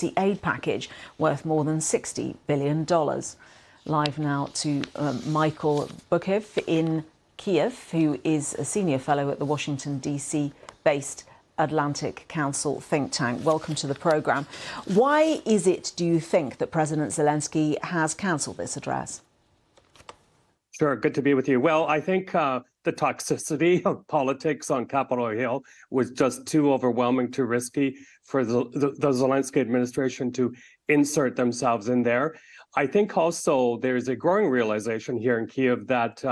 aid package worth more than $60 billion. Live now to Michael Beckett in Kyiv, who is a senior fellow at the Washington, D.C.-based Atlantic Council think tank. Welcome to the programme. Why is it, do you think, that President Zelensky has cancelled this address? Sure, good to be with you. Well, I think the toxicity of politics on Capitol Hill was just too overwhelming, too risky for the Zelensky administration to insert themselves in there. I think also there's a growing realization here in Kyiv that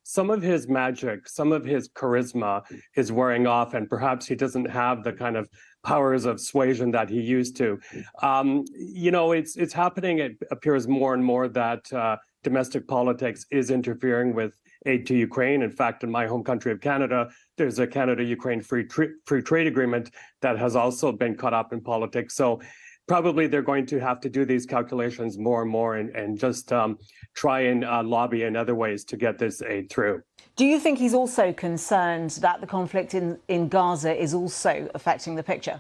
some of his magic, some of his charisma is wearing off, and perhaps he doesn't have the kind of powers of suasion that he used to. It's happening. It appears more and more that domestic politics is interfering with aid to Ukraine. In fact, in my home country of Canada, there's a Canada-Ukraine free trade agreement that has also been caught up in politics. So probably they're going to have to do these calculations more and more and just try and lobby in other ways to get this aid through. Do you think he's also concerned that the conflict in Gaza is also affecting the picture?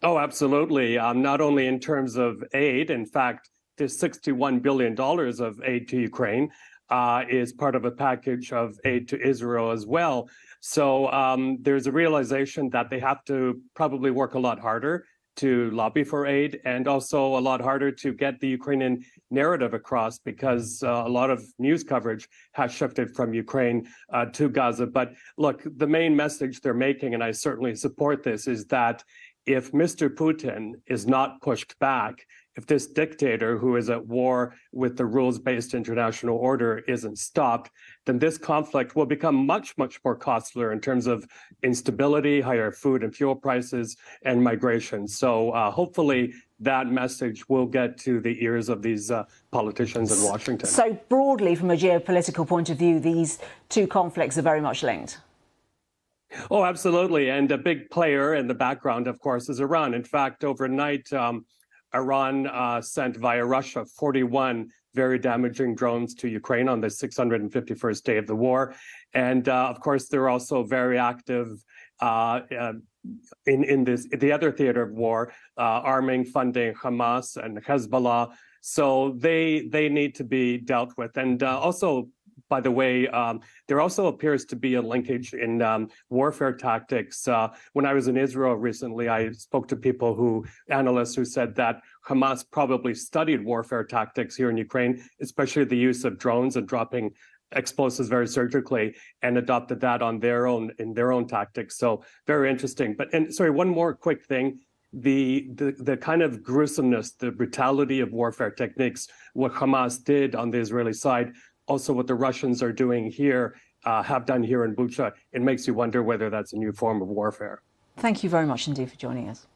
Oh, absolutely. Not only in terms of aid. In fact, this $61 billion of aid to Ukraine is part of a package of aid to Israel as well. So there's a realization that they have to probably work a lot harder to lobby for aid, and also a lot harder to get the Ukrainian narrative across, because a lot of news coverage has shifted from Ukraine to Gaza. But look, the main message they're making, and I certainly support this, is that if Mr. Putin is not pushed back, if this dictator who is at war with the rules-based international order isn't stopped, then this conflict will become much, much more costlier in terms of instability, higher food and fuel prices, and migration. So hopefully that message will get to the ears of these politicians in Washington. So broadly, from a geopolitical point of view, these two conflicts are very much linked. Oh, absolutely. And a big player in the background, of course, is Iran. In fact, overnight, Iran sent via Russia 41 very damaging drones to Ukraine on the 651st day of the war. And of course, they're also very active in the other theater of war, arming, funding Hamas and Hezbollah. So they need to be dealt with. And also, by the way, there also appears to be a linkage in warfare tactics. When I was in Israel recently, I spoke to analysts who said that Hamas probably studied warfare tactics here in Ukraine, especially the use of drones and dropping explosives very surgically, and adopted that in their own tactics. So very interesting. And sorry, one more quick thing. The kind of gruesomeness, the brutality of warfare techniques, what Hamas did on the Israeli side, also what the Russians are doing here, have done here in Bucha, it makes you wonder whether that's a new form of warfare. Thank you very much indeed for joining us.